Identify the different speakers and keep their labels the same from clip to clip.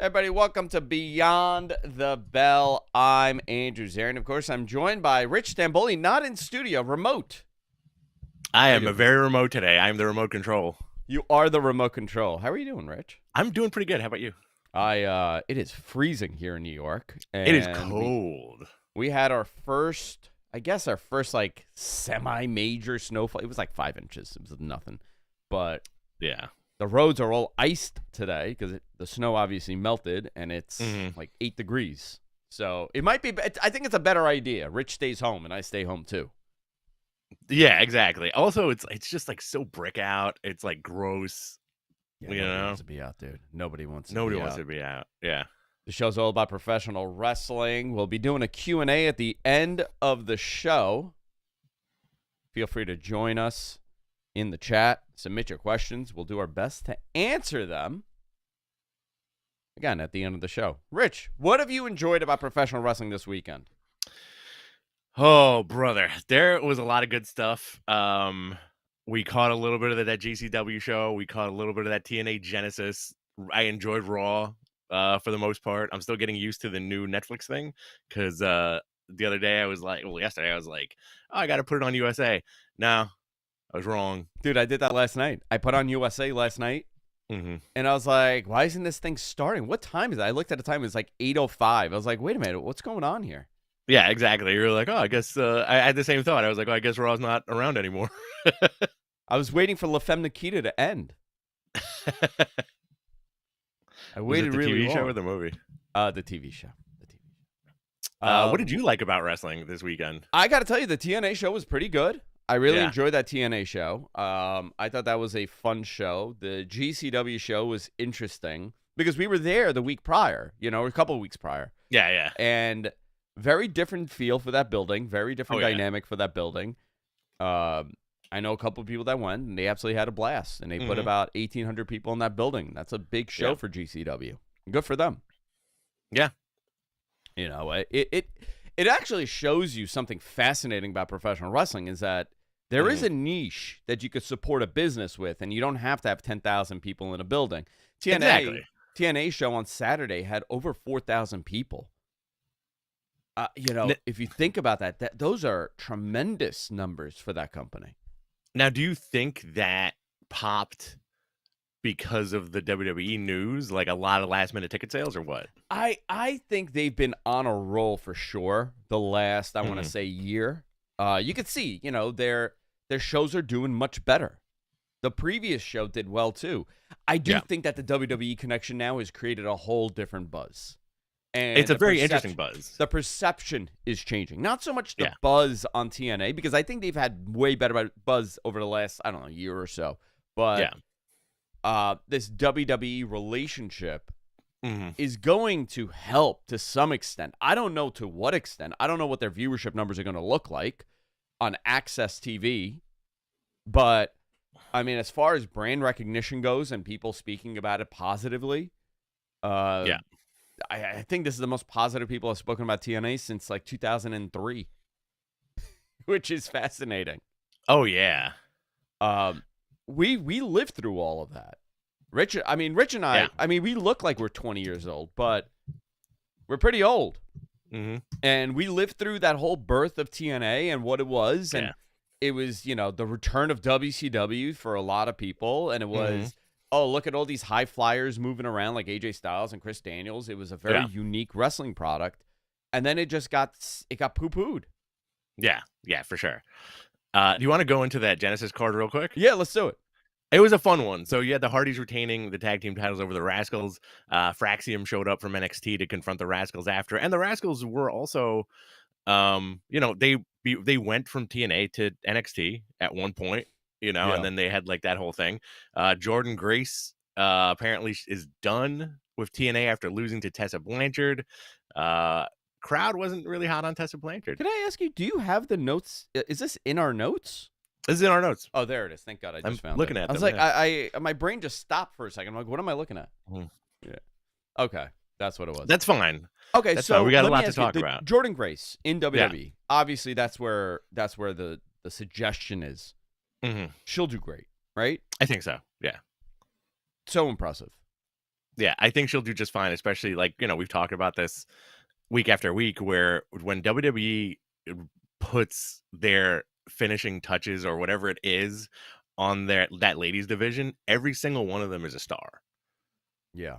Speaker 1: Everybody, welcome to Beyond the Bell. I'm Andrew Zarian. Of course, I'm joined by Rich Stambolian, not in studio, remote.
Speaker 2: I am very remote today. I am the remote control.
Speaker 1: You are the remote control. How are you doing, Rich?
Speaker 2: I'm doing pretty good. How about you?
Speaker 1: It is freezing here in New York. And
Speaker 2: it is cold.
Speaker 1: We had our first like semi-major snowfall. It was like 5 inches. It was nothing. But
Speaker 2: yeah.
Speaker 1: The roads are all iced today because the snow obviously melted, and it's like 8 degrees. So it might be. I think it's a better idea. Rich stays home, and I stay home too.
Speaker 2: Yeah, exactly. Also, it's just like so brick out. It's like gross.
Speaker 1: Yeah, nobody wants to be out, dude. Nobody wants to
Speaker 2: be out. Yeah.
Speaker 1: The show's all about professional wrestling. We'll be doing a Q&A at the end of the show. Feel free to join us in the chat. Submit your questions. We'll do our best to answer them. Again, at the end of the show. Rich, what have you enjoyed about professional wrestling this weekend?
Speaker 2: Oh, brother. There was a lot of good stuff. We caught a little bit of that GCW show. We caught a little bit of that TNA Genesis. I enjoyed Raw for the most part. I'm still getting used to the new Netflix thing because the other day yesterday I was like, oh, I got to put it on USA. No, I was wrong.
Speaker 1: Dude, I did that last night. I put on USA last night, and I was like, why isn't this thing starting? What time is it? I looked at the time. It was like 8:05. I was like, wait a minute. What's going on here?
Speaker 2: Yeah, exactly. You're like, oh, I guess I had the same thought. I was like, oh, I guess Raw's not around anymore.
Speaker 1: I was waiting for La Femme Nikita to end. I waited really long.
Speaker 2: The TV show or the movie?
Speaker 1: The TV show.
Speaker 2: What did you like about wrestling this weekend?
Speaker 1: I got to tell you, the TNA show was pretty good. I really enjoyed that TNA show. I thought that was a fun show. The GCW show was interesting because we were there the week prior, a couple of weeks prior.
Speaker 2: Yeah.
Speaker 1: And very different feel for that building, very different dynamic for that building. I know a couple of people that went, and they absolutely had a blast. And they put about 1,800 people in that building. That's a big show for GCW. Good for them.
Speaker 2: Yeah.
Speaker 1: It actually shows you something fascinating about professional wrestling is that there is a niche that you could support a business with, and you don't have to have 10,000 people in a building. TNA show on Saturday had over 4,000 people. If you think about that, those are tremendous numbers for that company.
Speaker 2: Now, do you think that popped because of the WWE news, like a lot of last-minute ticket sales, or what?
Speaker 1: I think they've been on a roll for sure the last, I want to say, year. You could see, their shows are doing much better. The previous show did well, too. I do think that the WWE connection now has created a whole different buzz. And
Speaker 2: it's a very interesting buzz.
Speaker 1: The perception is changing. Not so much the buzz on TNA, because I think they've had way better buzz over the last, year or so. But this WWE relationship is going to help to some extent. I don't know to what extent. I don't know what their viewership numbers are going to look like on Access TV. But, as far as brand recognition goes and people speaking about it positively, I think this is the most positive people have spoken about TNA since like 2003, which is fascinating.
Speaker 2: Oh yeah.
Speaker 1: We lived through all of that. Rich and I, we look like we're 20 years old, but we're pretty old. And we lived through that whole birth of TNA and what it was. And it was, the return of WCW for a lot of people. And it was, oh, look at all these high flyers moving around like AJ Styles and Chris Daniels. It was a very unique wrestling product. And then it got poo-pooed.
Speaker 2: Yeah, for sure. Do you want to go into that Genesis card real quick?
Speaker 1: Yeah, let's do it.
Speaker 2: It was a fun one. So you had the Hardys retaining the tag team titles over the Rascals. Fraxium showed up from NXT to confront the Rascals after. And the Rascals were also, they went from TNA to NXT at one point. And then they had like that whole thing. Jordan Grace apparently is done with TNA after losing to Tessa Blanchard. Crowd wasn't really hot on Tessa Blanchard.
Speaker 1: Can I ask you, do you have the notes? Is this in our notes?
Speaker 2: This is in our notes.
Speaker 1: Oh, there it is. Thank God I just found it.
Speaker 2: Looking at
Speaker 1: I was
Speaker 2: them,
Speaker 1: like, I my brain just stopped for a second. I'm like, what am I looking at? Yeah. Okay. That's what it was.
Speaker 2: That's fine.
Speaker 1: Okay,
Speaker 2: that's
Speaker 1: so
Speaker 2: fine. We got a lot to talk about.
Speaker 1: Jordan Grace in WWE. Obviously, that's where the suggestion is. She'll do great, right?
Speaker 2: I think so. Yeah.
Speaker 1: So impressive.
Speaker 2: Yeah, I think she'll do just fine, especially like, we've talked about this week after week where when WWE puts their finishing touches or whatever it is on that ladies division, every single one of them is a star.
Speaker 1: Yeah.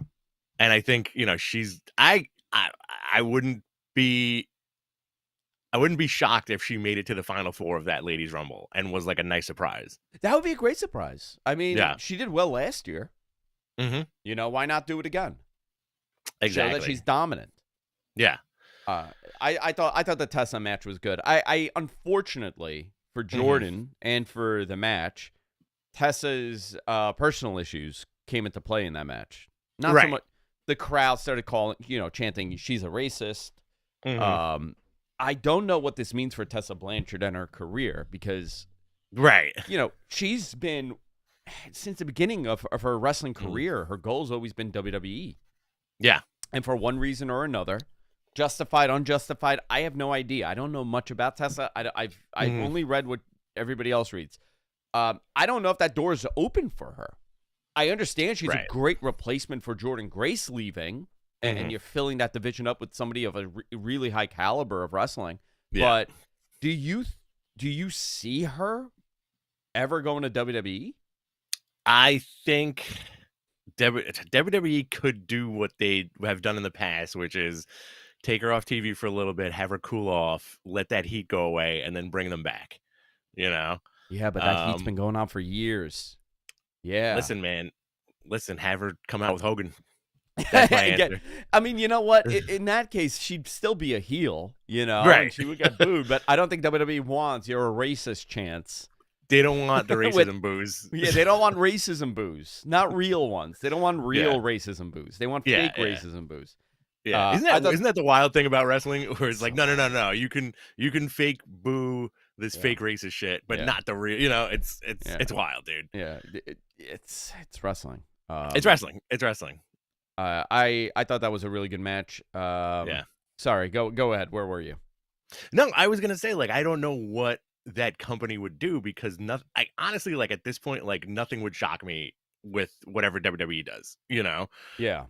Speaker 2: And I think, she's I wouldn't be shocked if she made it to the final four of that ladies rumble and was like a nice surprise.
Speaker 1: That would be a great surprise. I mean,
Speaker 2: yeah.
Speaker 1: She did well last year.
Speaker 2: Mm-hmm.
Speaker 1: Why not do it again?
Speaker 2: Exactly.
Speaker 1: Show that she's dominant.
Speaker 2: Yeah.
Speaker 1: I thought the Tessa match was good. I unfortunately for Jordan and for the match, Tessa's personal issues came into play in that match. Not so much. The crowd started chanting she's a racist. I don't know what this means for Tessa Blanchard and her career because, she's been since the beginning of her wrestling career. Her goal's always been WWE.
Speaker 2: Yeah, and
Speaker 1: for one reason or another. Justified, unjustified, I have no idea. I don't know much about Tessa. I've only read what everybody else reads. I don't know if that door is open for her. I understand she's a great replacement for Jordan Grace leaving, and you're filling that division up with somebody of a really high caliber of wrestling. Yeah. But do you see her ever going to WWE?
Speaker 2: I think WWE could do what they have done in the past, which is take her off TV for a little bit, have her cool off, let that heat go away, and then bring them back.
Speaker 1: Yeah, but that heat's been going on for years. Yeah.
Speaker 2: Listen, man. Have her come out with Hogan. That's my answer.
Speaker 1: I mean, you know what? In that case, she'd still be a heel,
Speaker 2: Right.
Speaker 1: And she would get booed, but I don't think WWE wants you're a racist chance.
Speaker 2: They don't want the racism boos.
Speaker 1: Yeah, they don't want racism boos. Not real ones. They don't want real racism boos. They want fake racism boos.
Speaker 2: Yeah. Isn't that the wild thing about wrestling? Where it's like, no. You can fake boo this fake racist shit, but not the real. It's wild, dude.
Speaker 1: Yeah, it's wrestling.
Speaker 2: It's wrestling. It's wrestling.
Speaker 1: I thought that was a really good match. Sorry, go ahead. Where were you?
Speaker 2: No, I was gonna say I don't know what that company would do because nothing. I honestly at this point nothing would shock me with whatever WWE does.
Speaker 1: Yeah.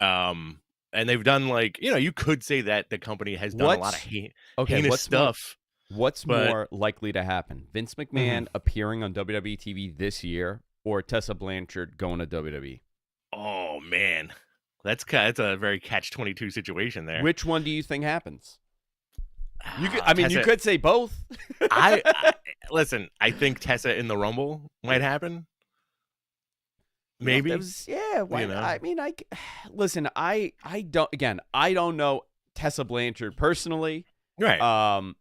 Speaker 2: And they've done you could say that the company has done a lot of heinous stuff.
Speaker 1: What's more likely to happen? Vince McMahon appearing on WWE TV this year or Tessa Blanchard going to WWE?
Speaker 2: Oh, man. That's a very catch-22 situation there.
Speaker 1: Which one do you think happens? You could say both.
Speaker 2: Listen, I think Tessa in the Rumble might happen. Maybe.
Speaker 1: Why not? I mean, listen, I don't know Tessa Blanchard personally.
Speaker 2: Right.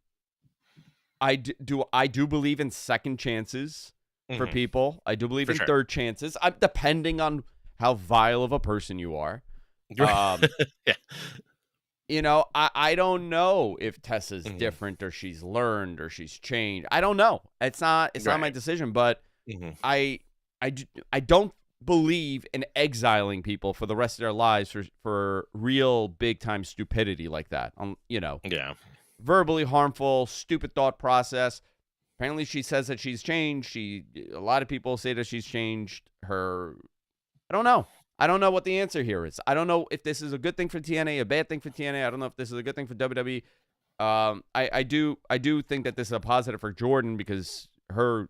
Speaker 1: I do believe in second chances for people. I do believe in third chances. Depending on how vile of a person you are.
Speaker 2: Yeah.
Speaker 1: I don't know if Tessa's different or she's learned or she's changed. I don't know. It's not my decision, but I don't believe in exiling people for the rest of their lives for real big time stupidity like that. Verbally harmful, stupid thought process. Apparently she says that she's changed. A lot of people say that she's changed her. I don't know. I don't know what the answer here is. I don't know if this is a good thing for TNA, a bad thing for TNA. I don't know if this is a good thing for WWE. I do think that this is a positive for Jordan because her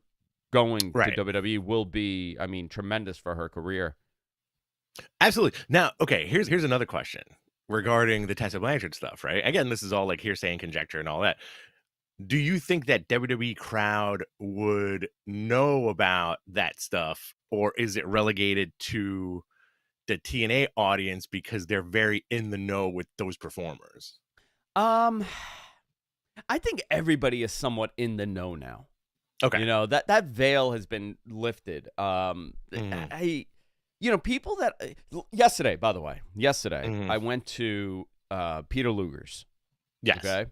Speaker 1: going to WWE will be, tremendous for her career.
Speaker 2: Absolutely. Now, okay, here's another question regarding the Tessa Blanchard stuff, right? Again, this is all hearsay and conjecture and all that. Do you think that WWE crowd would know about that stuff, or is it relegated to the TNA audience because they're very in the know with those performers?
Speaker 1: I think everybody is somewhat in the know now.
Speaker 2: Okay.
Speaker 1: That veil has been lifted. People that yesterday, by the way, I went to Peter Luger's.
Speaker 2: Yes.
Speaker 1: Okay.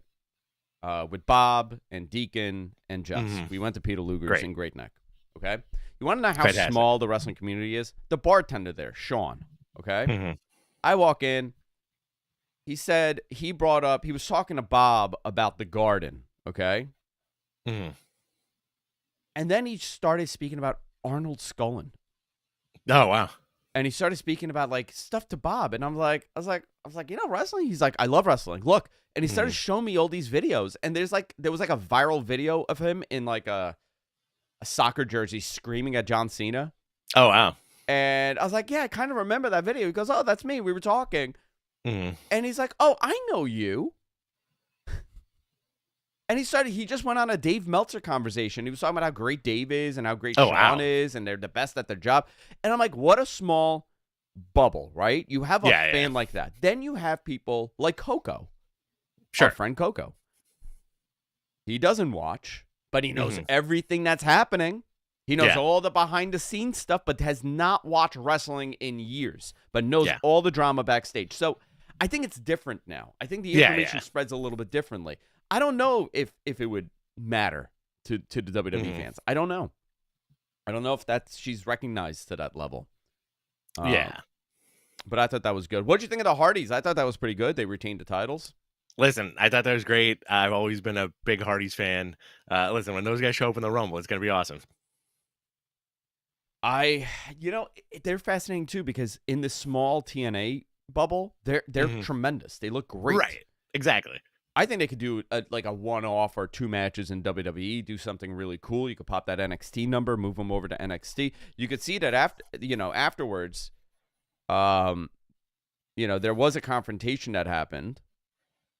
Speaker 1: With Bob and Deacon and Jess. We went to Peter Luger's in Great Neck. Okay. You want to know how small the wrestling community is? The bartender there, Sean. Okay. I walk in. He said he was talking to Bob about the Garden. Okay. And then he started speaking about Arnold Scullin.
Speaker 2: Oh, wow.
Speaker 1: And he started speaking about like stuff to Bob, and I was like, wrestling. He's like, I love wrestling. Look, and he started showing me all these videos, and there was like a viral video of him in like a soccer jersey screaming at John Cena.
Speaker 2: Oh wow!
Speaker 1: And I was like, yeah, I kind of remember that video. He goes, oh, that's me. We were talking, and he's like, oh, I know you. And he just went on a Dave Meltzer conversation. He was talking about how great Dave is and how great Sean is, and they're the best at their job. And I'm like, what a small bubble, right? You have a fan like that. Then you have people like Coco.
Speaker 2: Sure.
Speaker 1: Our friend Coco. He doesn't watch, but he knows everything that's happening. He knows all the behind-the-scenes stuff, but has not watched wrestling in years, but knows all the drama backstage. So I think it's different now. I think the information spreads a little bit differently. I don't know if it would matter to the WWE fans. I don't know. I don't know if she's recognized to that level. But I thought that was good. What'd you think of the Hardys? I thought that was pretty good. They retained the titles.
Speaker 2: Listen, I thought that was great. I've always been a big Hardys fan. Listen, when those guys show up in the Rumble, it's going to be awesome.
Speaker 1: They're fascinating too because in the small TNA bubble, they're tremendous. They look great.
Speaker 2: Right. Exactly.
Speaker 1: I think they could do a one-off or 2 matches in WWE, do something really cool. You could pop that NXT number, move them over to NXT. You could see that afterwards, there was a confrontation that happened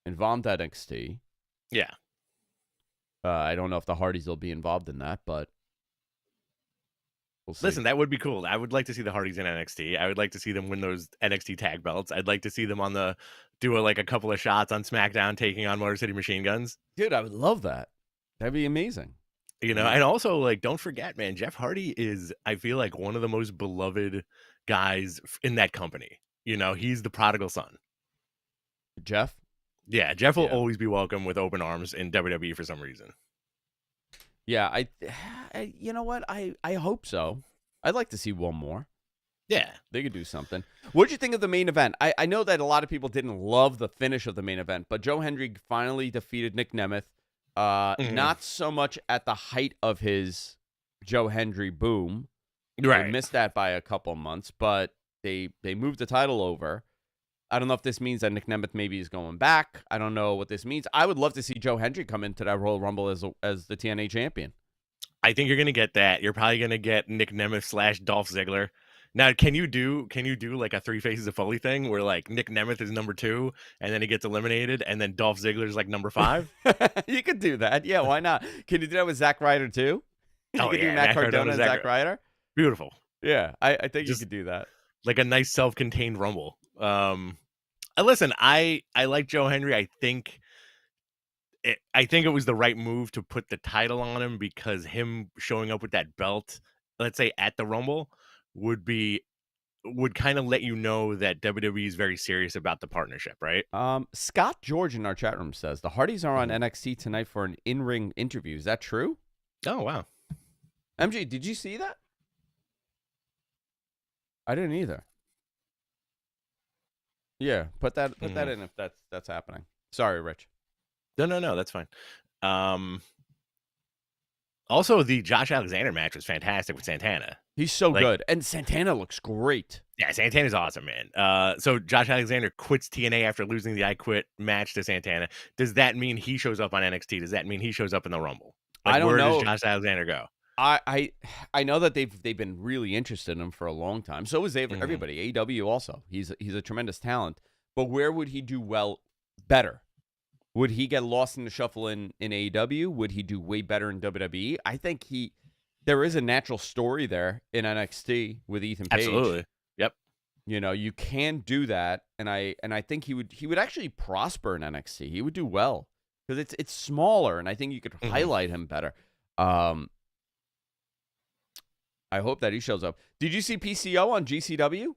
Speaker 1: involved NXT.
Speaker 2: Yeah.
Speaker 1: I don't know if the Hardys will be involved in that, but we'll see.
Speaker 2: Listen, that would be cool. I would like to see the Hardys in NXT. I would like to see them win those NXT tag belts. I'd like to see them do a couple of shots on SmackDown taking on Motor City Machine Guns.
Speaker 1: Dude, I would love that. That'd be amazing.
Speaker 2: And also, don't forget, man, Jeff Hardy is, I feel like, one of the most beloved guys in that company. He's the prodigal son.
Speaker 1: Jeff?
Speaker 2: Yeah, Jeff will always be welcome with open arms in WWE for some reason.
Speaker 1: Yeah, you know what? I hope so. I'd like to see one more.
Speaker 2: Yeah.
Speaker 1: They could do something. What did you think of the main event? I know that a lot of people didn't love the finish of the main event, but Joe Hendry finally defeated Nick Nemeth. Not so much at the height of his Joe Hendry boom.
Speaker 2: Right.
Speaker 1: They missed that by a couple months, but they moved the title over. I don't know if this means that Nick Nemeth maybe is going back. I don't know what this means. I would love to see Joe Hendry come into that Royal Rumble as the TNA champion.
Speaker 2: I think you're going to get that. You're probably going to get Nick Nemeth / Dolph Ziggler. Now, can you do like a 3 Faces of Foley thing where like Nick Nemeth is number 2 and then he gets eliminated and then Dolph Ziggler is like number 5?
Speaker 1: You could do that. Yeah, why not? Can you do that with Zack Ryder too? You could do Matt Cardona and Zack Ryder.
Speaker 2: Beautiful.
Speaker 1: Yeah, I think you could do that.
Speaker 2: Like a nice self-contained Rumble. Listen, I like Joe Hendry. I think it was the right move to put the title on him because him showing up with that belt, let's say at the Rumble, would kind of let you know that WWE is very serious about the partnership, right?
Speaker 1: Scott George in our chat room says the Hardys are on NXT tonight for an in-ring interview. Is that true?
Speaker 2: Oh wow.
Speaker 1: MG, did you see that? I didn't either. Yeah, put that in if that's happening. Sorry, Rich.
Speaker 2: No, that's fine. Also, the Josh Alexander match was fantastic with Santana.
Speaker 1: He's so good, and Santana looks great.
Speaker 2: Yeah, Santana's awesome, man. So Josh Alexander quits TNA after losing the I Quit match to Santana. Does that mean he shows up on NXT? Does that mean he shows up in the Rumble?
Speaker 1: I don't know.
Speaker 2: Where does Josh Alexander go?
Speaker 1: I know that they've been really interested in him for a long time. So is everybody. AEW also. He's a tremendous talent. But where would he do better? Would he get lost in the shuffle in AEW? Would he do way better in WWE? I think there is a natural story there in NXT with Ethan Page.
Speaker 2: Absolutely. Yep.
Speaker 1: You can do that, and I think he would actually prosper in NXT. He would do well because it's smaller, and I think you could highlight him better. I hope that he shows up. Did you see PCO on GCW?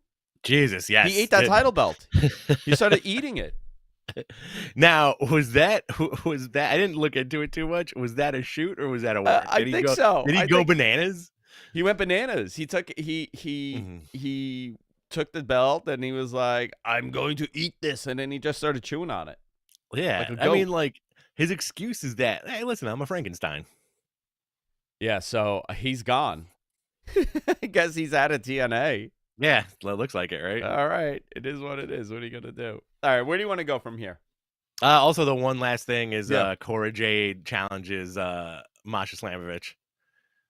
Speaker 2: Jesus, yes.
Speaker 1: He ate that title belt. He started eating it.
Speaker 2: Now, was that? I didn't look into it too much. Was that a shoot or was that a work?
Speaker 1: I think so.
Speaker 2: Did he go bananas?
Speaker 1: He went bananas. He took took the belt and he was like, "I'm going to eat this," and then he just started chewing on it.
Speaker 2: Yeah, I mean, like his excuse is that, hey, listen, I'm a Frankenstein.
Speaker 1: Yeah, so he's gone. I guess he's out of TNA.
Speaker 2: Yeah, it looks like it, right?
Speaker 1: All right. It is what it is. What are you going to do? All right. Where do you want to go from here?
Speaker 2: Also, the one last thing is
Speaker 1: Yeah.
Speaker 2: Cora Jade challenges Masha Slamovich.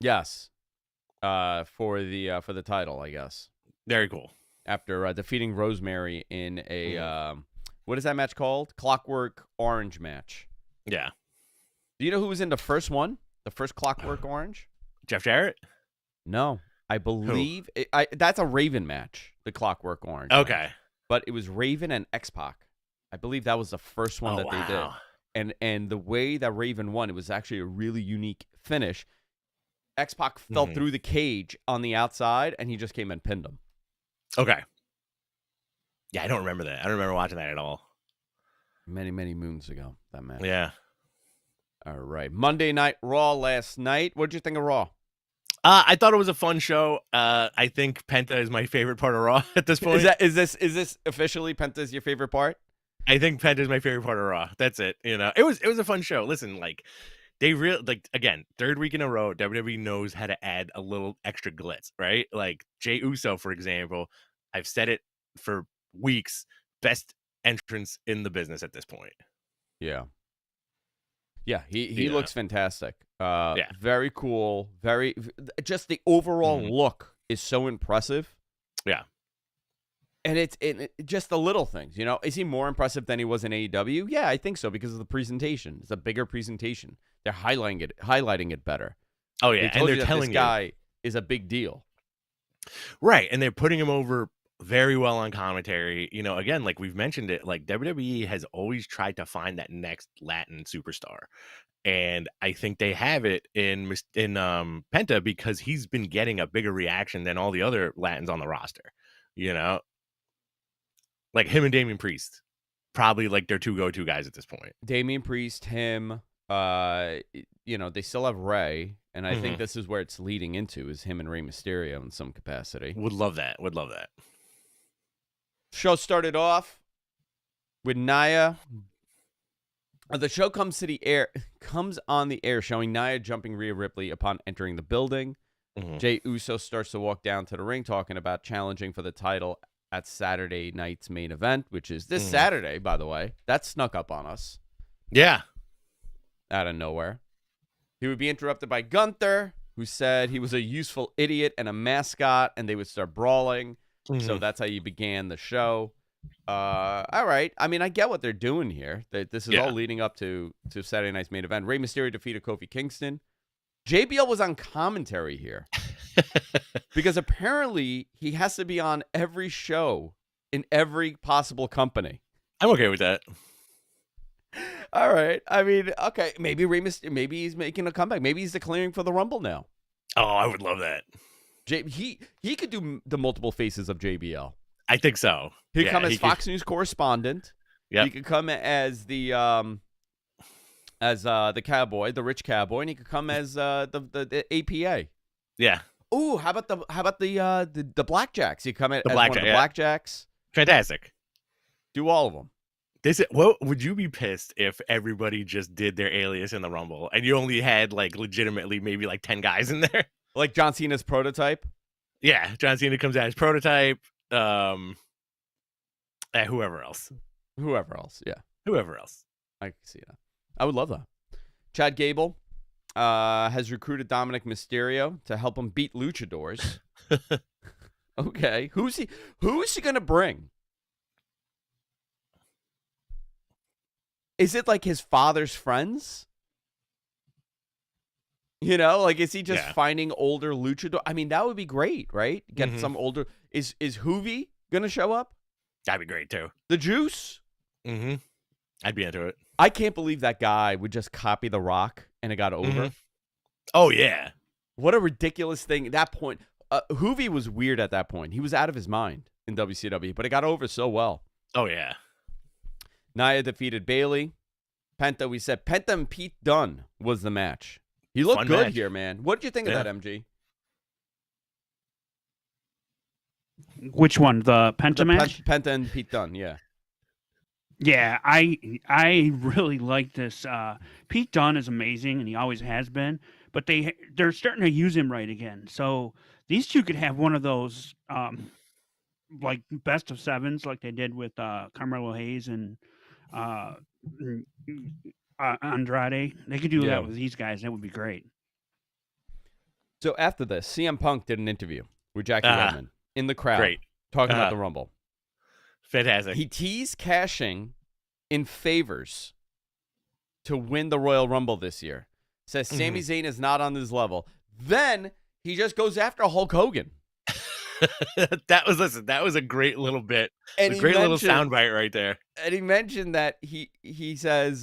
Speaker 1: Yes. For the title, I guess.
Speaker 2: Very cool.
Speaker 1: After defeating Rosemary in a what is that match called? Clockwork Orange match.
Speaker 2: Yeah.
Speaker 1: Do you know who was in the first one? The first Clockwork Orange?
Speaker 2: Jeff Jarrett?
Speaker 1: No, I believe that's a Raven match. The Clockwork Orange.
Speaker 2: Okay.
Speaker 1: Match. But it was Raven and X-Pac. I believe that was the first one that they did. And the way that Raven won, it was actually a really unique finish. X-Pac fell through the cage on the outside, and he just came and pinned him.
Speaker 2: Okay. Yeah, I don't remember that. I don't remember watching that at all.
Speaker 1: Many, many moons ago, that match.
Speaker 2: Yeah.
Speaker 1: All right. Monday Night Raw last night. What did you think of Raw?
Speaker 2: I thought it was a fun show. I think Penta is my favorite part of Raw at this point.
Speaker 1: Is this officially Penta's your favorite part?
Speaker 2: I think Penta is my favorite part of Raw. That's it. You know, it was a fun show. Listen, like they again, third week in a row, WWE knows how to add a little extra glitz, right? Like Jey Uso, for example. I've said it for weeks. Best entrance in the business at this point.
Speaker 1: Yeah. Yeah, he looks fantastic. Very cool. Just the overall look is so impressive.
Speaker 2: Yeah.
Speaker 1: And it's just the little things, you know. Is he more impressive than he was in AEW? Yeah, I think so because of the presentation. It's a bigger presentation. They're highlighting it better.
Speaker 2: Oh yeah,
Speaker 1: and they're telling this guy is a big deal.
Speaker 2: Right, and they're putting him over very well on commentary. You know, again, like we've mentioned it, like WWE has always tried to find that next Latin superstar. And I think they have it in Penta because he's been getting a bigger reaction than all the other Latins on the roster. You know, like him and Damian Priest, probably like their two go-to guys at this point.
Speaker 1: Damian Priest, him, you know, they still have Rey, and I think this is where it's leading into is him and Rey Mysterio in some capacity.
Speaker 2: Would love that.
Speaker 1: Show started off with Nia. The show comes on the air showing Nia jumping Rhea Ripley upon entering the building. Jey Uso starts to walk down to the ring talking about challenging for the title at Saturday night's main event, which is this Saturday, by the way. That snuck up on us.
Speaker 2: Yeah.
Speaker 1: Out of nowhere. He would be interrupted by Gunther, who said he was a useful idiot and a mascot, and they would start brawling. So that's how you began the show. All right. I mean, I get what they're doing here. This is all leading up to Saturday night's main event. Rey Mysterio defeated Kofi Kingston. JBL was on commentary here because apparently he has to be on every show in every possible company.
Speaker 2: I'm okay with that.
Speaker 1: All right. I mean, okay. Maybe maybe he's making a comeback. Maybe he's declaring for the Rumble now.
Speaker 2: Oh, I would love that.
Speaker 1: He could do the multiple faces of JBL.
Speaker 2: I think so.
Speaker 1: He could come as Fox News correspondent.
Speaker 2: Yeah.
Speaker 1: He could come as the cowboy, the rich cowboy, and he could come as the APA.
Speaker 2: Yeah.
Speaker 1: Ooh, how about the Blackjacks? He come as one of the Blackjacks.
Speaker 2: Fantastic.
Speaker 1: Do all of them.
Speaker 2: What would you be pissed if everybody just did their alias in the Rumble and you only had like legitimately maybe like 10 guys in there?
Speaker 1: Like John Cena's Prototype?
Speaker 2: Yeah, John Cena comes out as Prototype. Whoever else,
Speaker 1: yeah.
Speaker 2: Whoever else.
Speaker 1: I can see that. I would love that. Chad Gable has recruited Dominic Mysterio to help him beat luchadors. Okay. Who's he going to bring? Is it like his father's friends? You know, like, is he just finding older luchador? I mean, that would be great, right? Get some older. Is Hoovy gonna show up?
Speaker 2: That'd be great too.
Speaker 1: The Juice.
Speaker 2: I'd be into it.
Speaker 1: I can't believe that guy would just copy The Rock and it got over.
Speaker 2: Oh yeah.
Speaker 1: What a ridiculous thing. At that point, Hoovy was weird at that point. He was out of his mind in WCW, but it got over so well.
Speaker 2: Oh yeah.
Speaker 1: Nia defeated Bayley. Penta, we said Penta and Pete Dunne was the match. He looked
Speaker 2: Fun
Speaker 1: good
Speaker 2: match.
Speaker 1: here, man. What did you think of that, MG?
Speaker 3: Which one? The Penta match?
Speaker 1: Penta and Pete Dunne, yeah.
Speaker 3: Yeah, I really like this. Pete Dunne is amazing, and he always has been. But they're starting to use him right again. So these two could have one of those like best of sevens, like they did with Carmelo Hayes and Andrade. They could do that with these guys. That would be great.
Speaker 1: So after this, CM Punk did an interview with Jackie Redmond in the crowd, talking about the Rumble.
Speaker 2: Fantastic.
Speaker 1: He teased cashing in favors to win the Royal Rumble this year. Says Sami Zayn is not on his level. Then he just goes after Hulk Hogan.
Speaker 2: That was a great little bit.
Speaker 1: And
Speaker 2: a great little soundbite right there.
Speaker 1: And he mentioned that he says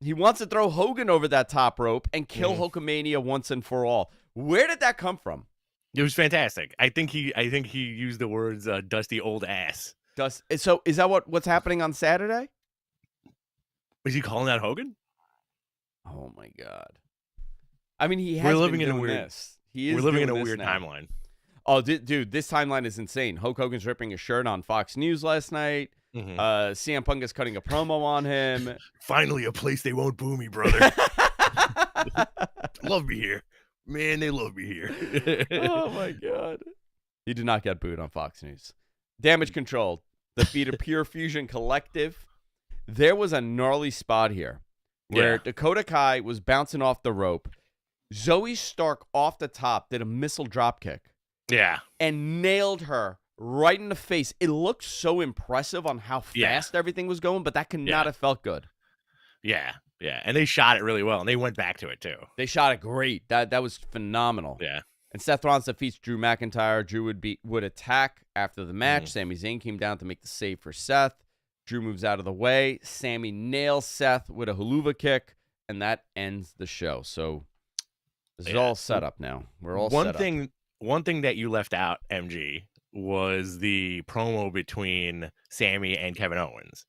Speaker 1: he wants to throw Hogan over that top rope and kill Hulkamania once and for all. Where did that come from?
Speaker 2: It was fantastic. I think he used the words "dusty old ass."
Speaker 1: So is that what's happening on Saturday?
Speaker 2: Is he calling out Hogan?
Speaker 1: Oh my God! I mean, we're living in a weird
Speaker 2: timeline.
Speaker 1: Oh, dude, this timeline is insane. Hulk Hogan's ripping his shirt on Fox News last night. CM Punk is cutting a promo on him.
Speaker 2: Finally, a place they won't boo me, brother. Love me here. Man, they love me here.
Speaker 1: Oh, my God. He did not get booed on Fox News. Damage Control, defeated Pure Fusion Collective. There was a gnarly spot here where Dakota Kai was bouncing off the rope. Zoe Stark off the top did a missile dropkick.
Speaker 2: Yeah.
Speaker 1: And nailed her right in the face. It looked so impressive on how fast everything was going, but that could not have felt good.
Speaker 2: Yeah. Yeah. And they shot it really well, and they went back to it, too.
Speaker 1: They shot it great. That was phenomenal.
Speaker 2: Yeah.
Speaker 1: And Seth Rollins defeats Drew McIntyre. Drew would attack after the match. Sami Zayn came down to make the save for Seth. Drew moves out of the way. Sami nails Seth with a haluva kick, and that ends the show. So this is all set up now. We're all set up.
Speaker 2: One thing that you left out, MG, was the promo between Sami and Kevin Owens.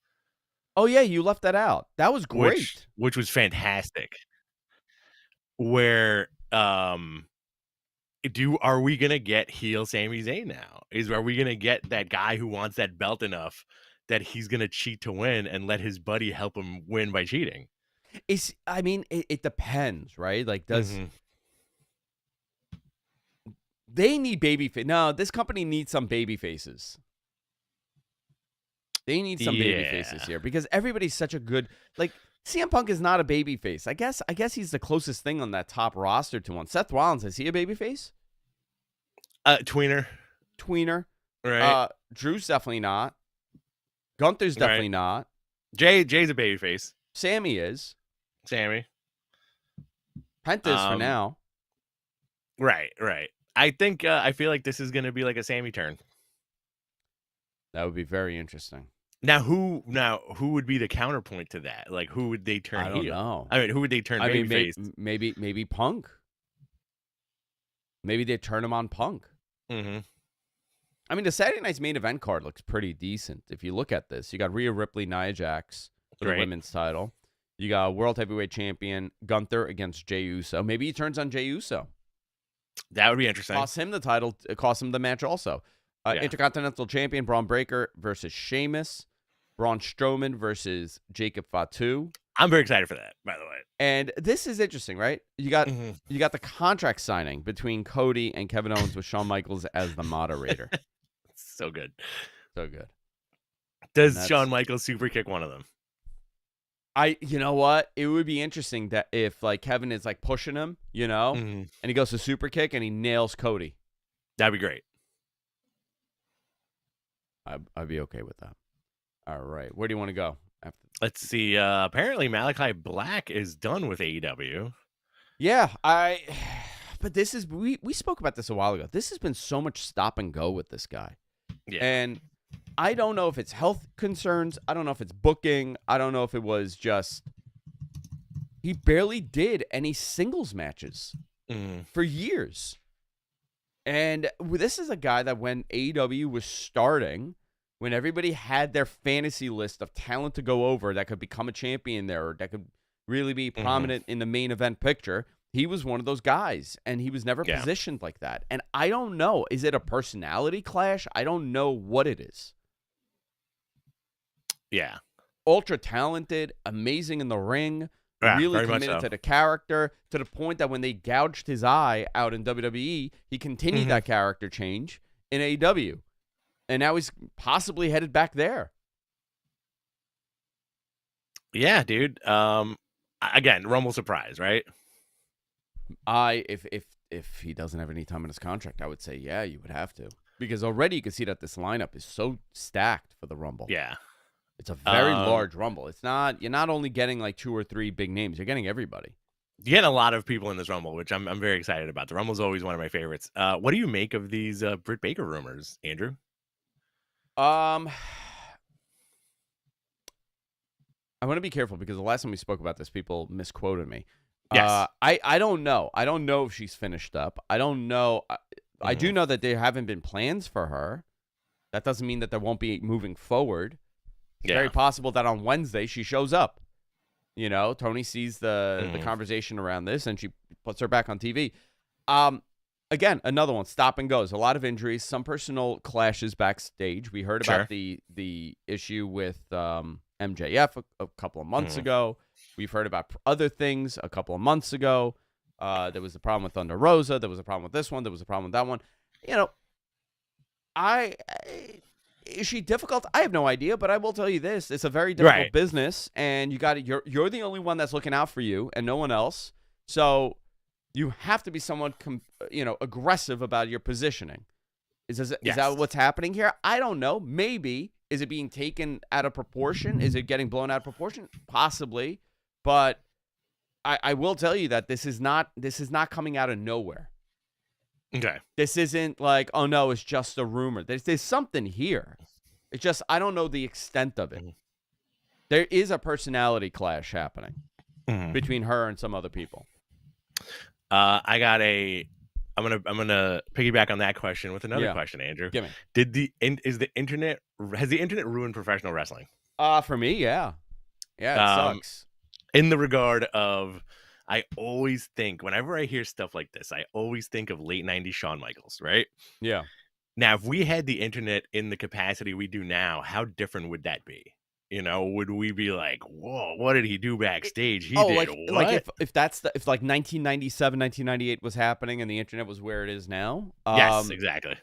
Speaker 1: Oh, yeah, you left that out. That was great.
Speaker 2: Which was fantastic. Where are we going to get heel Sami Zayn now? Are we going to get that guy who wants that belt enough that he's going to cheat to win and let his buddy help him win by cheating?
Speaker 1: It depends, right? Like, they need baby face. No, this company needs some baby faces. They need some baby faces here because everybody's such a good, like, CM Punk is not a baby face. I guess he's the closest thing on that top roster to one. Seth Rollins, is he a baby face?
Speaker 2: Tweener.
Speaker 1: Right. Drew's definitely not. Gunther's definitely not.
Speaker 2: Jay's a baby face.
Speaker 1: Sammy is.
Speaker 2: Sammy.
Speaker 1: Penta is for now.
Speaker 2: Right. I think I feel like this is going to be like a Sammy turn.
Speaker 1: That would be very interesting.
Speaker 2: Now who would be the counterpoint to that? Like, who would they turn heel?
Speaker 1: I don't know.
Speaker 2: I mean, who would they turn babyface?
Speaker 1: Maybe Punk. Maybe they turn him on Punk.
Speaker 2: Mm-hmm.
Speaker 1: I mean, the Saturday night's main event card looks pretty decent. If you look at this, you got Rhea Ripley, Nia Jax for the women's title. You got World Heavyweight Champion Gunther against Jey Uso. Maybe he turns on Jey Uso.
Speaker 2: That would be interesting.
Speaker 1: Cost him the title. It cost him the match also. Intercontinental Champion Braun Breaker versus Sheamus. Braun Strowman versus Jacob Fatu.
Speaker 2: I'm very excited for that, by the way.
Speaker 1: And this is interesting, right? You got the contract signing between Cody and Kevin Owens with Shawn Michaels as the moderator.
Speaker 2: So good. Does Shawn Michaels super kick one of them?
Speaker 1: You know what? It would be interesting that if like Kevin is like pushing him, and he goes to super kick and he nails Cody.
Speaker 2: That'd be great.
Speaker 1: I'd be okay with that. All right. Where do you want to go?
Speaker 2: Let's see. Apparently Malachi Black is done with AEW.
Speaker 1: Yeah, but this is we spoke about this a while ago. This has been so much stop and go with this guy.
Speaker 2: Yeah.
Speaker 1: And I don't know if it's health concerns. I don't know if it's booking. I don't know if it was just he barely did any singles matches for years. And this is a guy that when AEW was starting, when everybody had their fantasy list of talent to go over that could become a champion there or that could really be prominent in the main event picture, he was one of those guys, and he was never positioned like that. And I don't know. Is it a personality clash? I don't know what it is.
Speaker 2: Yeah.
Speaker 1: Ultra talented, amazing in the ring, really committed to the character, to the point that when they gouged his eye out in WWE, he continued that character change in AEW. And now he's possibly headed back there.
Speaker 2: Yeah, dude. Again, Rumble surprise, right?
Speaker 1: If he doesn't have any time in his contract, I would say, yeah, you would have to. Because already you can see that this lineup is so stacked for the Rumble.
Speaker 2: Yeah.
Speaker 1: It's a very large Rumble. You're not only getting like 2 or 3 big names, you're getting everybody.
Speaker 2: You get a lot of people in this Rumble, which I'm very excited about. The Rumble's always one of my favorites. What do you make of these Britt Baker rumors, Andrew?
Speaker 1: I want to be careful because the last time we spoke about this, people misquoted me.
Speaker 2: Yes.
Speaker 1: I don't know. I don't know if she's finished up. I don't know. I do know that there haven't been plans for her. That doesn't mean that there won't be moving forward. It's very possible that on Wednesday she shows up. You know, Tony sees the conversation around this and she puts her back on TV. Again, another one, stop and goes. A lot of injuries, some personal clashes backstage. We heard about the issue with MJF a couple of months ago. We've heard about other things a couple of months ago. There was a problem with Thunder Rosa. There was a problem with this one. There was a problem with that one. You know, is she difficult? I have no idea, but I will tell you this: it's a very difficult business, and you're the only one that's looking out for you, and no one else. So you have to be somewhat, aggressive about your positioning. Is that what's happening here? I don't know. Maybe. Is it being taken out of proportion? Is it getting blown out of proportion? Possibly, but I will tell you that this is not coming out of nowhere.
Speaker 2: Okay.
Speaker 1: This isn't like, oh no, it's just a rumor. There's something here. It's just I don't know the extent of it. There is a personality clash happening between her and some other people.
Speaker 2: I'm gonna piggyback on that question with another question, Andrew.
Speaker 1: Give me.
Speaker 2: Has the internet ruined professional wrestling?
Speaker 1: For me, yeah. Yeah, it sucks.
Speaker 2: In the regard of, I always think, whenever I hear stuff like this, I always think of late 90s Shawn Michaels, right?
Speaker 1: Yeah.
Speaker 2: Now, if we had the internet in the capacity we do now, how different would that be? You know, would we be like, whoa, what did he do backstage? He did what?
Speaker 1: Like if 1997, 1998 was happening and the internet was where it is now?
Speaker 2: Yes, exactly.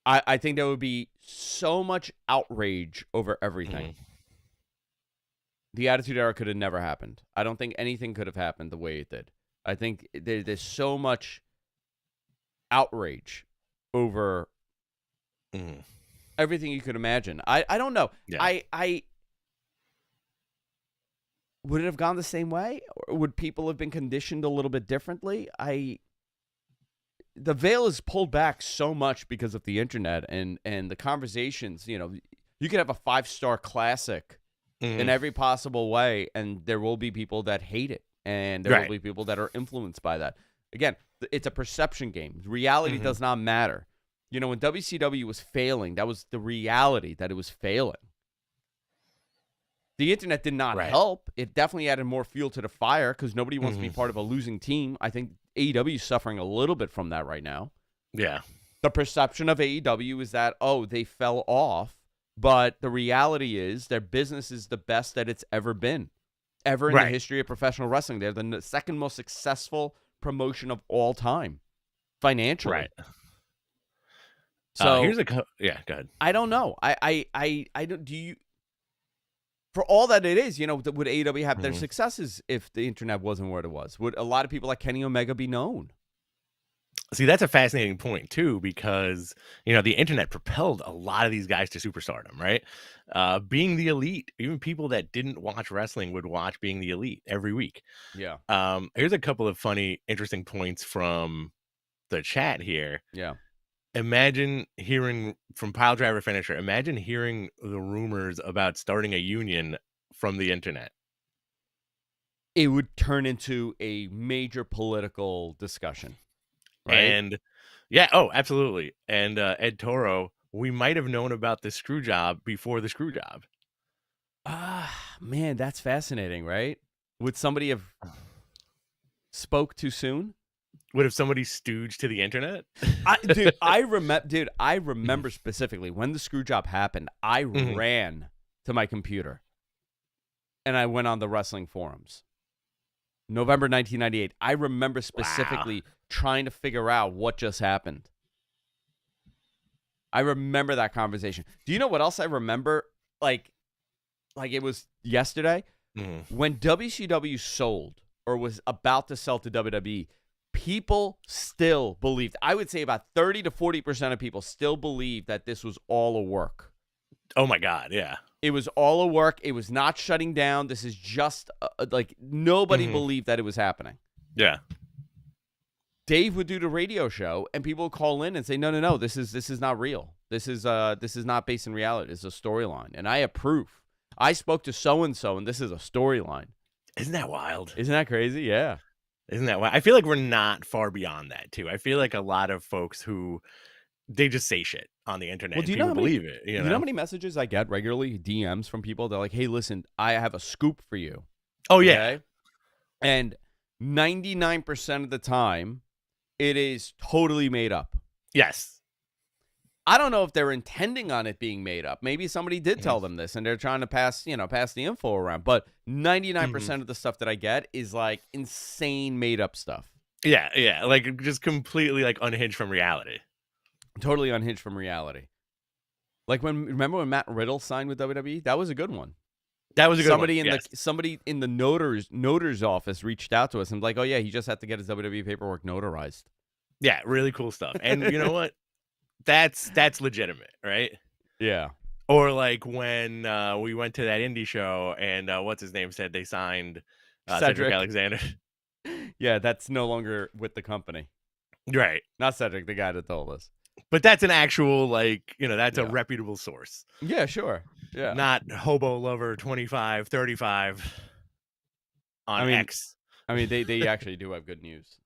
Speaker 1: I think there would be so much outrage over everything. The Attitude Era could have never happened. I don't think anything could have happened the way it did. I think there's so much outrage over everything you could imagine. I don't know. Yeah. I would it have gone the same way? Or would people have been conditioned a little bit differently? The veil is pulled back so much because of the internet and the conversations. You know, you could have a 5-star classic in every possible way, and there will be people that hate it, and there will be people that are influenced by that. Again, it's a perception game. Reality does not matter. You know, when WCW was failing, that was the reality, that it was failing. The internet did not help. It definitely added more fuel to the fire because nobody wants to be part of a losing team. I think AEW is suffering a little bit from that right now.
Speaker 2: Yeah.
Speaker 1: The perception of AEW is that, they fell off. But the reality is their business is the best that it's ever been, ever in the history of professional wrestling. They're the second most successful promotion of all time, financially. Right. So
Speaker 2: here's go ahead.
Speaker 1: I don't know. I don't. Do you? For all that it is, you know, would AEW have their successes if the internet wasn't where it was? Would a lot of people like Kenny Omega be known?
Speaker 2: See, that's a fascinating point, too, because, you know, the internet propelled a lot of these guys to superstardom, right? Being the Elite, even people that didn't watch wrestling would watch Being the Elite every week.
Speaker 1: Yeah.
Speaker 2: Here's a couple of funny, interesting points from the chat here.
Speaker 1: Yeah.
Speaker 2: Imagine hearing from Piledriver Finisher, imagine hearing the rumors about starting a union from the internet.
Speaker 1: It would turn into a major political discussion.
Speaker 2: Right? And absolutely. And Ed Toro, we might have known about the screw job before the screw job.
Speaker 1: Man, that's fascinating, right? Would somebody have spoke too soon?
Speaker 2: Would have somebody stooged to the internet?
Speaker 1: I remember specifically when the screw job happened, I ran to my computer and I went on the wrestling forums. November 1998. I remember specifically trying to figure out what just happened. I remember that conversation. Do you know what else I remember? Like it was yesterday when WCW sold or was about to sell to WWE. People still believed. I would say about 30 to 40% of people still believed that this was all a work.
Speaker 2: Oh my God, yeah.
Speaker 1: It was all a work. It was not shutting down. This is just like nobody believed that it was happening.
Speaker 2: Yeah.
Speaker 1: Dave would do the radio show, and people would call in and say, "No, this is not real. This is not based in reality. It's a storyline." And I approve. I spoke to so and this is a storyline.
Speaker 2: Isn't that wild?
Speaker 1: Isn't that crazy? Yeah.
Speaker 2: Isn't that wild? I feel like we're not far beyond that too. I feel like a lot of folks who they just say shit on the internet.
Speaker 1: Well, do you
Speaker 2: people
Speaker 1: know how many,
Speaker 2: believe it?
Speaker 1: You know how many messages I get regularly, DMs from people? They're like, "Hey, listen, I have a scoop for you."
Speaker 2: Oh yeah.
Speaker 1: Okay? And 99% of the time, it is totally made up.
Speaker 2: Yes.
Speaker 1: I don't know if they're intending on it being made up. Maybe somebody did tell them this and they're trying to pass the info around. But 99% of the stuff that I get is like insane made up stuff.
Speaker 2: Yeah, yeah. Like just completely like unhinged from reality.
Speaker 1: Totally unhinged from reality. Like remember when Matt Riddle signed with WWE? That was a good one.
Speaker 2: That was a good
Speaker 1: somebody
Speaker 2: one.
Speaker 1: in somebody in the notar's office reached out to us and like, "Oh yeah, he just had to get his WWE paperwork notarized."
Speaker 2: Yeah, really cool stuff. And you know what? That's legitimate, right?
Speaker 1: Yeah.
Speaker 2: Or like when we went to that indie show and what's his name said they signed Cedric Alexander.
Speaker 1: Yeah, that's no longer with the company.
Speaker 2: Right.
Speaker 1: Not Cedric, the guy that told us.
Speaker 2: But that's an actual that's a reputable source.
Speaker 1: Yeah, sure. Yeah.
Speaker 2: Not Hobo Lover 25, 35 on X.
Speaker 1: I mean, they actually do have good news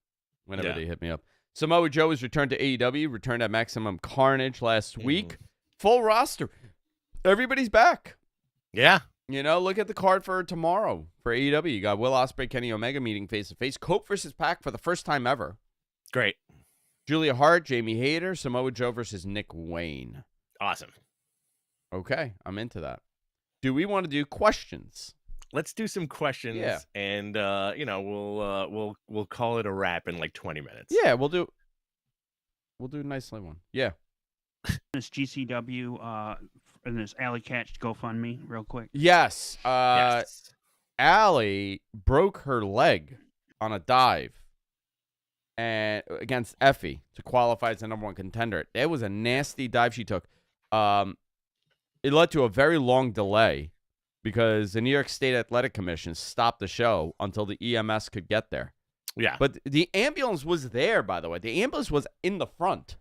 Speaker 1: whenever they hit me up. Samoa Joe has returned to AEW, returned at Maximum Carnage last week. Full roster. Everybody's back.
Speaker 2: Yeah.
Speaker 1: Look at the card for tomorrow for AEW. You got Will Ospreay, Kenny Omega meeting face-to-face. Cope versus Pac for the first time ever.
Speaker 2: Great. Julia
Speaker 1: Hart, Jamie Hayter, Samoa Joe versus Nick Wayne.
Speaker 2: Awesome.
Speaker 1: Okay, I'm into that. Do we want to do questions?
Speaker 2: Let's do some questions, and we'll call it a wrap in like 20 minutes.
Speaker 1: Yeah, we'll do a nice one. Yeah.
Speaker 3: This GCW and this Alley Catch GoFundMe real quick.
Speaker 1: Yes. Allie broke her leg on a dive and against Effie to qualify as the #1 contender. It was a nasty dive she took. It led to a very long delay because the New York State Athletic Commission stopped the show until the EMS could get there.
Speaker 2: Yeah.
Speaker 1: But the ambulance was there, by the way. The ambulance was in the front.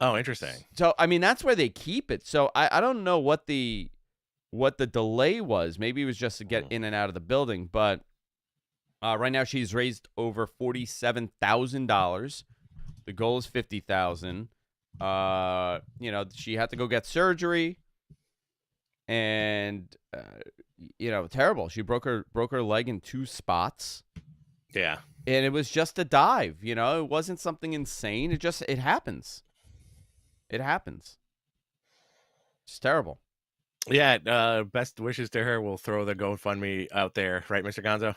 Speaker 2: Oh, interesting.
Speaker 1: So, I mean, that's where they keep it. So, I don't know what the delay was. Maybe it was just to get in and out of the building. But right now, she's raised over $47,000. The goal is $50,000. She had to go get surgery. And, terrible. She broke her leg in 2 spots.
Speaker 2: Yeah.
Speaker 1: And it was just a dive. It wasn't something insane. It happens. It happens. It's terrible.
Speaker 2: Yeah, best wishes to her. We'll throw the GoFundMe out there. Right, Mr. Gonzo?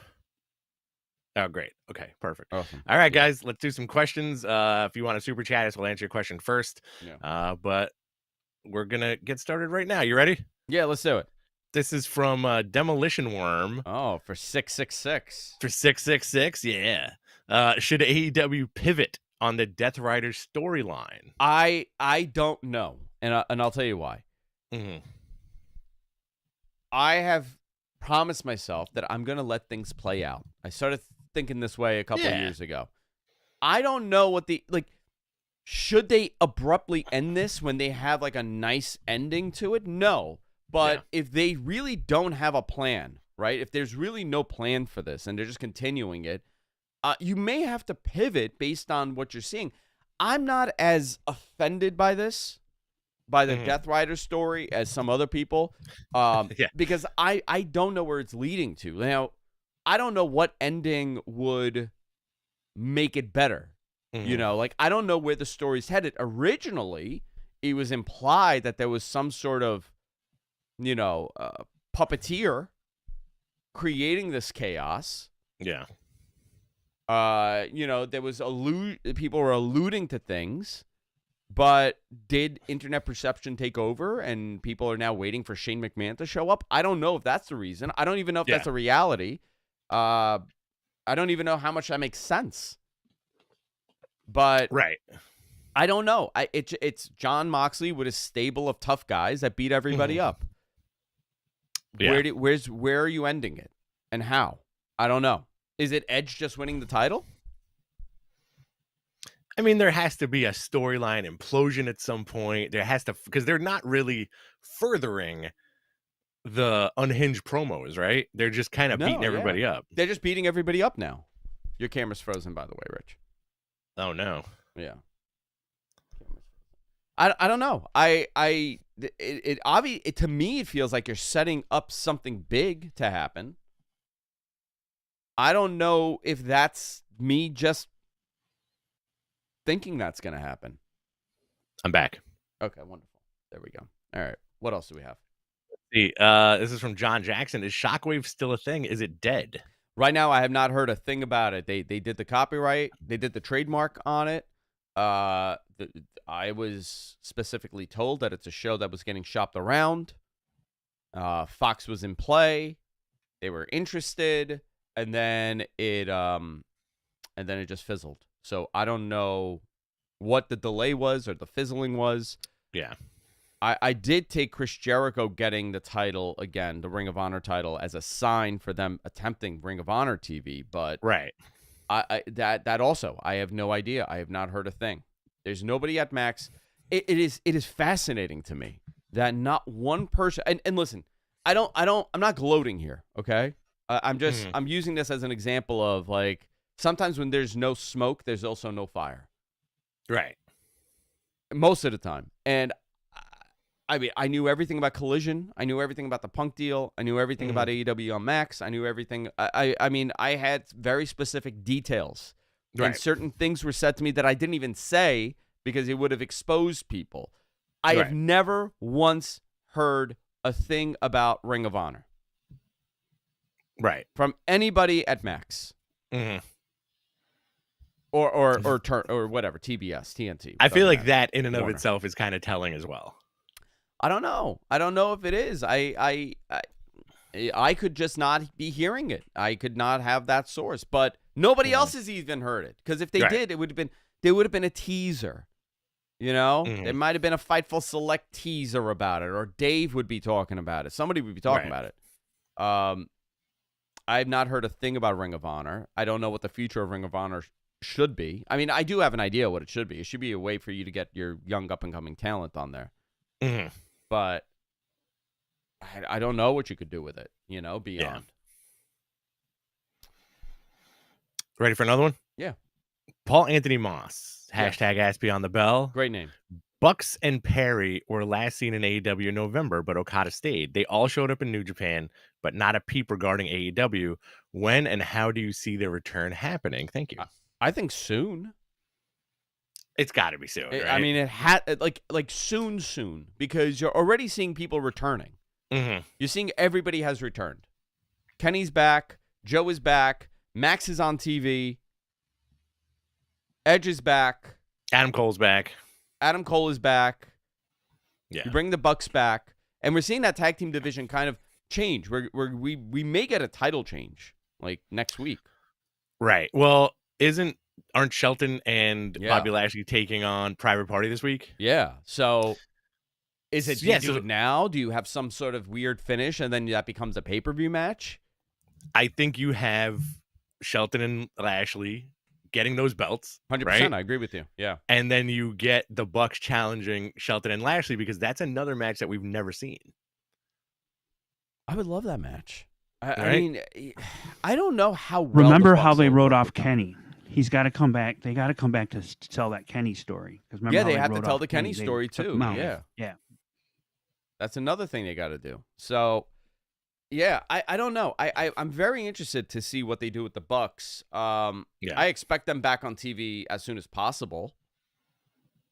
Speaker 2: Oh, great. Okay, perfect.
Speaker 1: Awesome.
Speaker 2: All right, guys, let's do some questions. If you want to super chat us, we'll answer your question first.
Speaker 1: Yeah.
Speaker 2: But we're going to get started right now. You ready?
Speaker 1: Yeah, let's do it.
Speaker 2: This is from Demolition Worm.
Speaker 1: Oh, for 666.
Speaker 2: For 666, yeah. Should AEW pivot on the Death Rider storyline?
Speaker 1: I don't know, and I'll tell you why. I have promised myself that I'm going to let things play out. I started thinking this way a couple of years ago. I don't know what should they abruptly end this when they have like a nice ending to it? No. But if they really don't have a plan, right? If there's really no plan for this and they're just continuing it, you may have to pivot based on what you're seeing. I'm not as offended by this, by the Death Rider story, as some other people, because I don't know where it's leading to. Now, I don't know what ending would make it better. I don't know where the story's headed. Originally, it was implied that there was some sort of, puppeteer creating this chaos.
Speaker 2: Yeah.
Speaker 1: There was people were alluding to things, But did internet perception take over and people are now waiting for Shane McMahon to show up? I don't know if that's the reason. I don't even know if that's a reality. I don't even know how much that makes sense. But I don't know. It's Jon Moxley with a stable of tough guys that beat everybody up. Yeah. Where are you ending it and how? I don't know. Is it Edge just winning the title?
Speaker 2: I mean, there has to be a storyline implosion at some point. There has to, because they're not really furthering the unhinged promos, right? They're just kind of beating everybody up.
Speaker 1: They're just beating everybody up now. Your camera's frozen, by the way, Rich.
Speaker 2: Oh no.
Speaker 1: Yeah. I don't know. To me, it feels like you're setting up something big to happen. I don't know if that's me just thinking that's going to happen.
Speaker 2: I'm back.
Speaker 1: Okay, wonderful. There we go. All right. What else do we have?
Speaker 2: See, this is from John Jackson. Is Shockwave still a thing? Is it dead?
Speaker 1: Right now, I have not heard a thing about it. They did the copyright. They did the trademark on it. I was specifically told that it's a show that was getting shopped around. Fox was in play. They were interested, and then it just fizzled. So I don't know what the delay was or the fizzling was.
Speaker 2: Yeah.
Speaker 1: I did take Chris Jericho getting the title again, the Ring of Honor title, as a sign for them attempting Ring of Honor TV. But that also, I have no idea. I have not heard a thing. There's nobody at Max. It is fascinating to me that not one person. And listen, I'm not gloating here. Okay, I'm using this as an example of like. Sometimes when there's no smoke, there's also no fire.
Speaker 2: Right.
Speaker 1: Most of the time. And I mean, I knew everything about Collision. I knew everything about the Punk deal. I knew everything about AEW on Max. I knew everything. I mean, I had very specific details. Right. And certain things were said to me that I didn't even say because it would have exposed people. I have never once heard a thing about Ring of Honor.
Speaker 2: Right.
Speaker 1: From anybody at Max.
Speaker 2: Mm-hmm.
Speaker 1: Or whatever, TBS, TNT.
Speaker 2: I feel like that in and of itself is kind of telling as well.
Speaker 1: I don't know. I don't know if it is. I could just not be hearing it. I could not have that source. But nobody else has even heard it. Because if they did, there would have been a teaser. You know? There might have been a Fightful Select teaser about it. Or Dave would be talking about it. Somebody would be talking about it. I have not heard a thing about Ring of Honor. I don't know what the future of Ring of Honor should be. I mean, I do have an idea what it should be. It should be a way for you to get your young up-and-coming talent on there.
Speaker 2: Mm-hmm.
Speaker 1: But I don't know what you could do with it, beyond.
Speaker 2: Yeah. Ready for another one?
Speaker 1: Yeah.
Speaker 2: Paul Anthony Moss. Hashtag Ask Beyond the Bell.
Speaker 1: Great name.
Speaker 2: Bucks and Perry were last seen in AEW in November, but Okada stayed. They all showed up in New Japan, but not a peep regarding AEW. When and how do you see their return happening? Thank you.
Speaker 1: I think soon.
Speaker 2: It's got to be soon, right?
Speaker 1: I mean, it had like soon, because you're already seeing people returning.
Speaker 2: Mm-hmm.
Speaker 1: You're seeing everybody has returned. Kenny's back. Joe is back. Max is on TV. Edge is back.
Speaker 2: Adam Cole's back.
Speaker 1: Adam Cole is back.
Speaker 2: Yeah.
Speaker 1: You bring the Bucks back, and we're seeing that tag team division kind of change. We may get a title change like next week.
Speaker 2: Right. Well, aren't Shelton and Bobby Lashley taking on Private Party this week?
Speaker 1: Yeah. So is it do you do it now? Do you have some sort of weird finish and then that becomes a pay-per-view match?
Speaker 2: I think you have Shelton and Lashley getting those belts.
Speaker 1: 100%.
Speaker 2: Right?
Speaker 1: I agree with you. Yeah.
Speaker 2: And then you get the Bucks challenging Shelton and Lashley because that's another match that we've never seen.
Speaker 1: I would love that match. I mean, I don't know how well
Speaker 3: Remember how they wrote off Kenny. He's got to come back. They got to come back to tell that Kenny story.
Speaker 1: Yeah, they have to tell the Kenny story too.
Speaker 3: Yeah.
Speaker 1: That's another thing they got to do. So, yeah, I don't know. I'm very interested to see what they do with the Bucks. I expect them back on TV as soon as possible.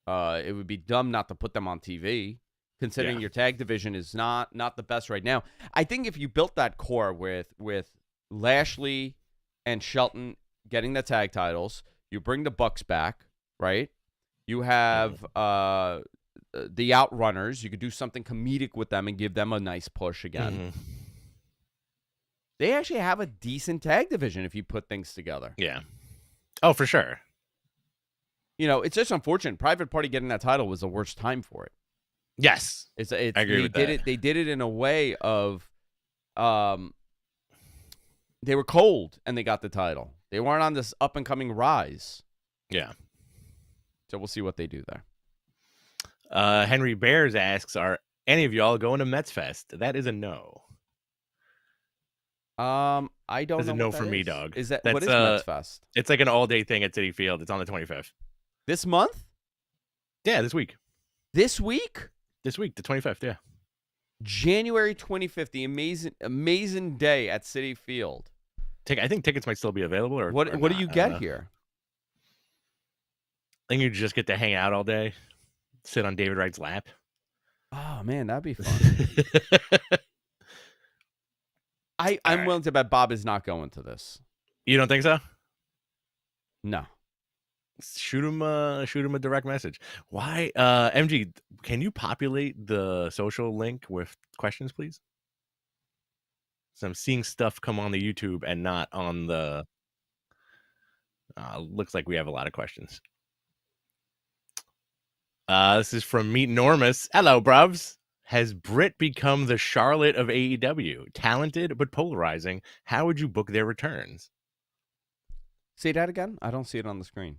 Speaker 1: It would be dumb not to put them on TV, considering your tag division is not the best right now. I think if you built that core with Lashley and Shelton getting the tag titles, you bring the Bucks back, right? You have the Outrunners. You could do something comedic with them and give them a nice push again.
Speaker 2: Mm-hmm.
Speaker 1: They actually have a decent tag division if you put things together.
Speaker 2: Yeah. Oh, for sure.
Speaker 1: You know, it's just unfortunate. Private Party getting that title was the worst time for it.
Speaker 2: Yes.
Speaker 1: It's
Speaker 2: I agree with that.
Speaker 1: They did it in a way of they were cold and they got the title. They weren't on this up and coming rise.
Speaker 2: Yeah.
Speaker 1: So we'll see what they do there.
Speaker 2: Henry Bears asks, are any of y'all going to Mets Fest? That is a no.
Speaker 1: I don't
Speaker 2: That's
Speaker 1: know.
Speaker 2: a no
Speaker 1: what that
Speaker 2: for me,
Speaker 1: is.
Speaker 2: dog.
Speaker 1: Is that
Speaker 2: That's,
Speaker 1: what is Mets Fest?
Speaker 2: It's like an all-day thing at Citi Field. It's on the 25th.
Speaker 1: This month?
Speaker 2: Yeah, this week.
Speaker 1: This week?
Speaker 2: This week, the 25th, yeah.
Speaker 1: January 25th, the amazing day at Citi Field.
Speaker 2: I think tickets might still be available. Or
Speaker 1: what do you get here?
Speaker 2: I think you just get to hang out all day, sit on David Wright's lap.
Speaker 1: Oh, man, that'd be fun. I'm willing to bet Bob is not going to this.
Speaker 2: You don't think so?
Speaker 1: No.
Speaker 2: Shoot him a direct message. Why, MG? Can you populate the social link with questions, please? So I'm seeing stuff come on the YouTube and not on the. Looks like we have a lot of questions. This is from Meet Enormous. Hello, bruvs. Has Britt become the Charlotte of AEW? Talented but polarizing. How would you book their returns?
Speaker 1: Say that again? I don't see it on the screen.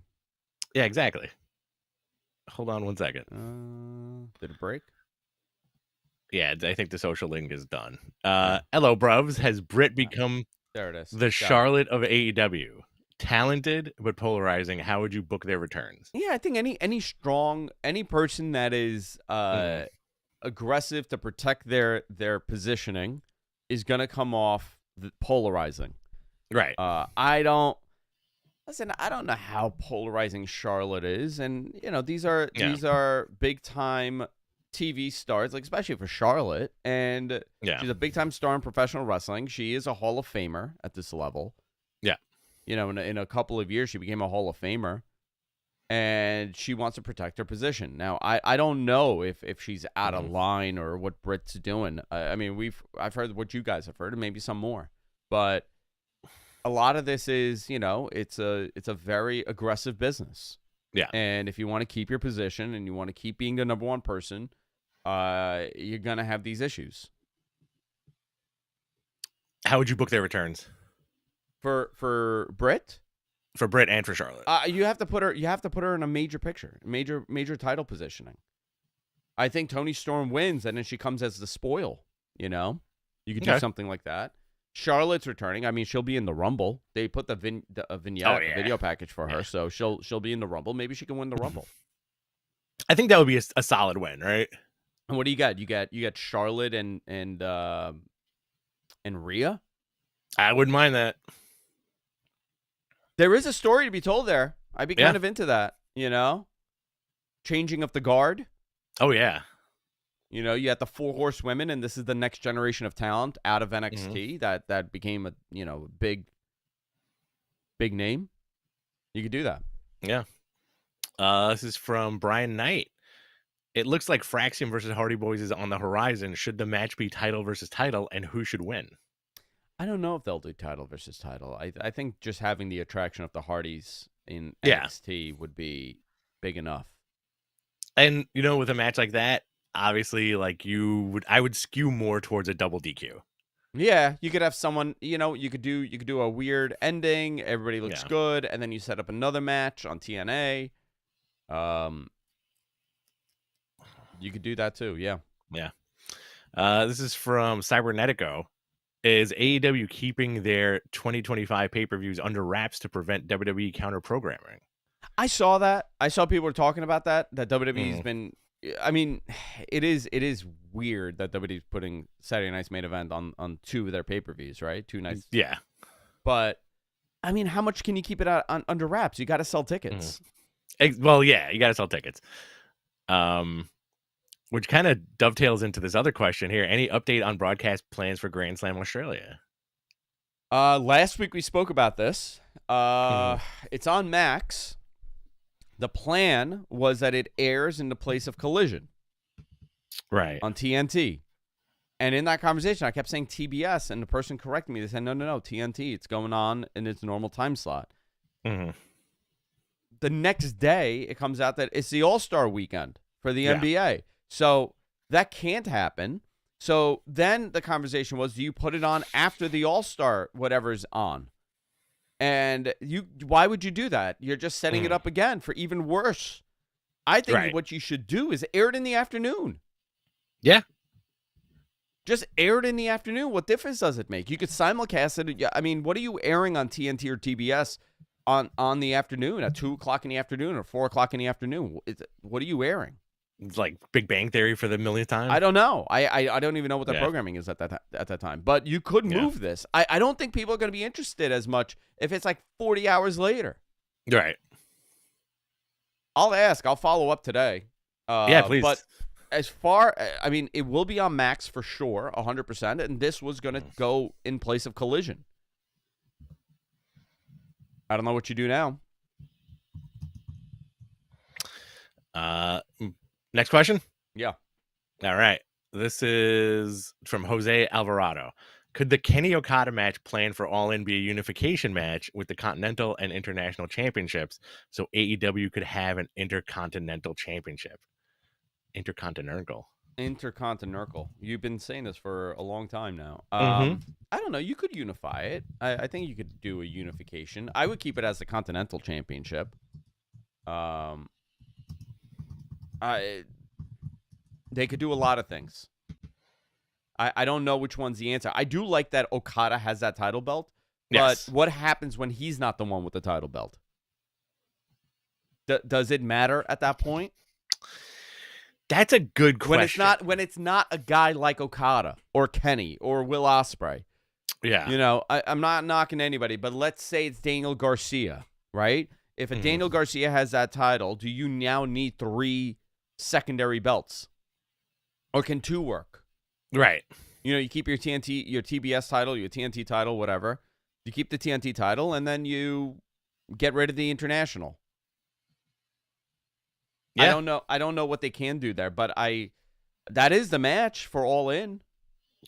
Speaker 2: Yeah, exactly. Hold on one second.
Speaker 1: Did it break?
Speaker 2: Yeah, I think the social link is done. Hello, bruvs. Has Britt become
Speaker 1: there it is.
Speaker 2: The Charlotte of AEW? Talented but polarizing. How would you book their returns?
Speaker 1: Yeah, I think any person that is aggressive to protect their positioning is going to come off polarizing.
Speaker 2: Right.
Speaker 1: I don't know how polarizing Charlotte is, and you know these are big time TV stars, like especially for Charlotte, and she's a big time star in professional wrestling. She is a Hall of Famer at this level.
Speaker 2: Yeah.
Speaker 1: You know, in a couple of years, she became a Hall of Famer, and she wants to protect her position. Now, I don't know if she's out of line or what Britt's doing. I mean, I've heard what you guys have heard, and maybe some more, but a lot of this is, you know, it's a very aggressive business.
Speaker 2: Yeah.
Speaker 1: And if you want to keep your position and you want to keep being the number one person, you're gonna have these issues.
Speaker 2: How would you book their returns?
Speaker 1: For Britt?
Speaker 2: For Britt and for Charlotte.
Speaker 1: You have to put her in a major picture, major title positioning. I think Toni Storm wins, and then she comes as the spoil. You know, you could do something like that. Charlotte's returning. I mean, she'll be in the Rumble. They put the vignette, video package for her, so she'll be in the Rumble. Maybe she can win the Rumble.
Speaker 2: I think that would be a solid win, right?
Speaker 1: And what do you got? You got Charlotte and Rhea.
Speaker 2: I wouldn't mind that.
Speaker 1: There is a story to be told there. I'd be kind of into that, you know? Changing of the guard.
Speaker 2: Oh, yeah.
Speaker 1: You know, you had the 4 horsewomen, and this is the next generation of talent out of NXT that became a, you know, big name. You could do that.
Speaker 2: Yeah. This is from Brian Knight. It looks like Fraxium versus Hardy Boys is on the horizon. Should the match be title versus title, and who should win?
Speaker 1: I don't know if they'll do title versus title. I think just having the attraction of the Hardys in NXT would be big enough.
Speaker 2: And, you know, with a match like that, obviously, like I would skew more towards a double DQ.
Speaker 1: Yeah, you could have someone, you know, you could do a weird ending. Everybody looks good, and then you set up another match on TNA. You could do that too. Yeah.
Speaker 2: Yeah. This is from Cybernetico. Is AEW keeping their 2025 pay-per-views under wraps to prevent WWE counter-programming?
Speaker 1: I saw that. I saw people were talking about that WWE's been... I mean, it is weird that WWE's putting Saturday Night's Main Event on 2 of their pay-per-views, right? 2 nights.
Speaker 2: Yeah.
Speaker 1: But, I mean, how much can you keep it under wraps? You got to sell tickets.
Speaker 2: Well, yeah, you got to sell tickets. Which kind of dovetails into this other question here. Any update on broadcast plans for Grand Slam Australia?
Speaker 1: Last week we spoke about this. It's on Max. The plan was that it airs in the place of Collision.
Speaker 2: Right.
Speaker 1: On TNT. And in that conversation, I kept saying TBS, and the person corrected me. They said, no, TNT. It's going on in its normal time slot.
Speaker 2: Mm-hmm.
Speaker 1: The next day, it comes out that it's the All-Star weekend for the NBA. So that can't happen. So then the conversation was, do you put it on after the All-Star whatever's on? And why would you do that? You're just setting it up again for even worse. I think what you should do is air it in the afternoon.
Speaker 2: Yeah.
Speaker 1: Just air it in the afternoon. What difference does it make? You could simulcast it. I mean, what are you airing on TNT or TBS on the afternoon at 2 o'clock in the afternoon or 4 o'clock in the afternoon? What are you airing?
Speaker 2: It's like Big Bang Theory for the millionth time.
Speaker 1: I don't know. I don't even know what the programming is at that time. But you could move this. I don't think people are going to be interested as much if it's like 40 hours later.
Speaker 2: Right.
Speaker 1: I'll ask. I'll follow up today.
Speaker 2: Yeah, please.
Speaker 1: But as far, I mean, it will be on Max for sure, 100%. And this was going to go in place of Collision. I don't know what you do now.
Speaker 2: Next question?
Speaker 1: Yeah.
Speaker 2: All right. This is from Jose Alvarado. Could the Kenny Okada match planned for All In be a unification match with the Continental and International Championships so AEW could have an Intercontinental Championship? Intercontinental.
Speaker 1: You've been saying this for a long time now.
Speaker 2: Mm-hmm.
Speaker 1: I don't know. You could unify it. I think you could do a unification. I would keep it as the Continental Championship. They could do a lot of things. I don't know which one's the answer. I do like that Okada has that title belt, but what happens when he's not the one with the title belt? Does it matter at that point?
Speaker 2: That's a good question.
Speaker 1: When it's not a guy like Okada or Kenny or Will Ospreay.
Speaker 2: Yeah.
Speaker 1: You know, I'm not knocking anybody, but let's say it's Daniel Garcia, right? If a Daniel Garcia has that title, do you now need 3 secondary belts? Or can 2 work?
Speaker 2: Right.
Speaker 1: You know, you keep your TBS title, your TNT title, whatever. You keep the TNT title, and then you get rid of the international. Yeah. I don't know what they can do there, but that is the match for All In.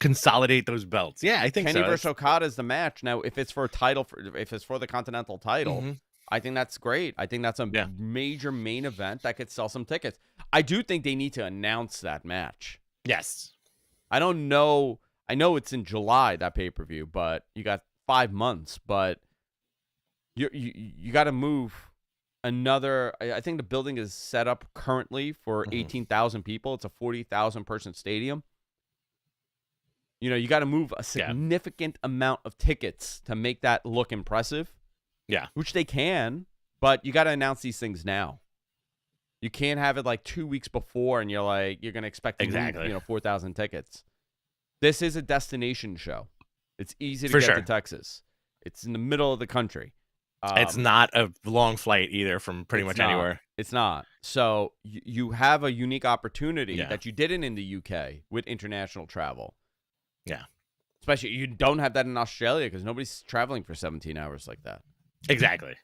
Speaker 2: Consolidate those belts. Yeah, I think
Speaker 1: Kenny
Speaker 2: so.
Speaker 1: versus Okada is the match. Now, if it's for a title, if it's for the Continental title, I think that's great. I think that's a major main event that could sell some tickets. I do think they need to announce that match.
Speaker 2: Yes.
Speaker 1: I don't know. I know it's in July, that pay-per-view, but you got 5 months. But you got to move another. I think the building is set up currently for 18,000 people. It's a 40,000 person stadium. You know, you got to move a significant amount of tickets to make that look impressive.
Speaker 2: Yeah.
Speaker 1: Which they can, but you got to announce these things now. You can't have it like 2 weeks before and you're going to expect to move, 4,000 tickets. This is a destination show. It's easy to get to Texas. It's in the middle of the country.
Speaker 2: It's not a long flight either from pretty much anywhere.
Speaker 1: It's not. So you have a unique opportunity that you didn't in the UK with international travel.
Speaker 2: Yeah.
Speaker 1: Especially you don't have that in Australia because nobody's traveling for 17 hours like that.
Speaker 2: Exactly.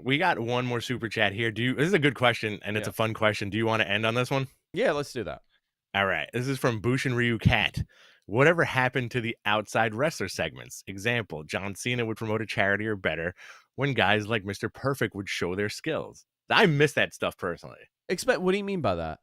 Speaker 2: We got one more super chat here. This is a good question and it's a fun question. Do you want to end on this one?
Speaker 1: Yeah, let's do that.
Speaker 2: All right. This is from Bushin Ryu Cat. Whatever happened to the outside wrestler segments? Example, John Cena would promote a charity or better when guys like Mr. Perfect would show their skills. I miss that stuff personally.
Speaker 1: What do you mean by that?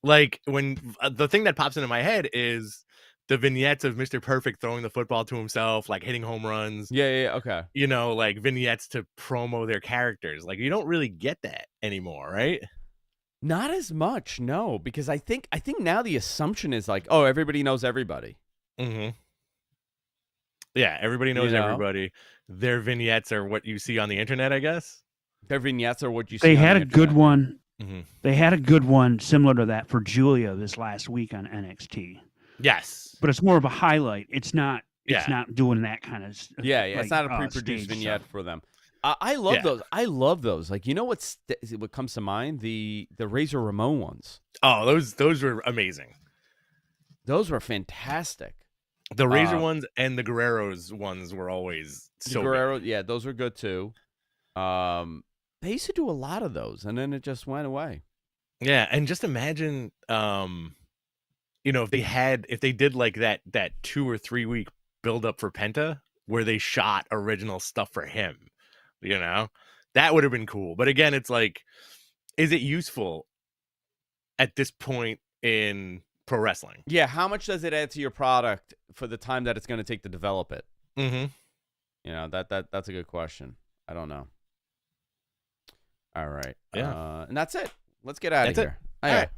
Speaker 2: Like when the thing that pops into my head is the vignettes of Mr. Perfect throwing the football to himself, like hitting home runs.
Speaker 1: Yeah, okay.
Speaker 2: You know, like vignettes to promo their characters. Like you don't really get that anymore, right?
Speaker 1: Not as much, no, because I think now the assumption is like, oh, everybody knows everybody.
Speaker 2: Mm-hmm. Yeah, everybody knows everybody. Their vignettes are what you see on the internet, I guess.
Speaker 1: Their vignettes are what you see.
Speaker 3: They had a good one.
Speaker 2: Mm-hmm.
Speaker 3: They had a good one similar to that for Julia this last week on NXT.
Speaker 2: Yes,
Speaker 3: but it's more of a highlight. It's not. It's not doing that kind of.
Speaker 1: Yeah. It's not a pre-produced vignette for them. I love those. I love those. Like, you know what comes to mind? The Razor Ramon ones.
Speaker 2: Oh, those were amazing.
Speaker 1: Those were fantastic.
Speaker 2: The Razor ones and the Guerrero's ones were always so
Speaker 1: Guerrero. Good. Yeah, those were good too. They used to do a lot of those, and then it just went away.
Speaker 2: Yeah, and just imagine, if they did like that 2 or 3 week build up for Penta, where they shot original stuff for him, that would have been cool. But again, it's like, is it useful at this point in pro wrestling?
Speaker 1: Yeah, how much does it add to your product for the time that it's going to take to develop it? That's a good question. I don't know. All right.
Speaker 2: Yeah.
Speaker 1: And that's it. Let's get out of here.
Speaker 2: All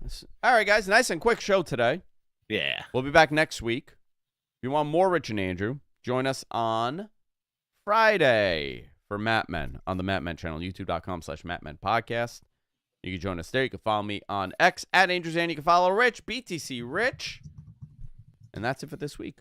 Speaker 1: right, guys. Nice and quick show today.
Speaker 2: Yeah.
Speaker 1: We'll be back next week. If you want more Rich and Andrew, join us on Friday for Mat Men on the Mat Men channel, youtube.com/MatMen Podcast. You can join us there. You can follow me on X at Andrew Zarian. You can follow Rich, BTC Rich. And that's it for this week.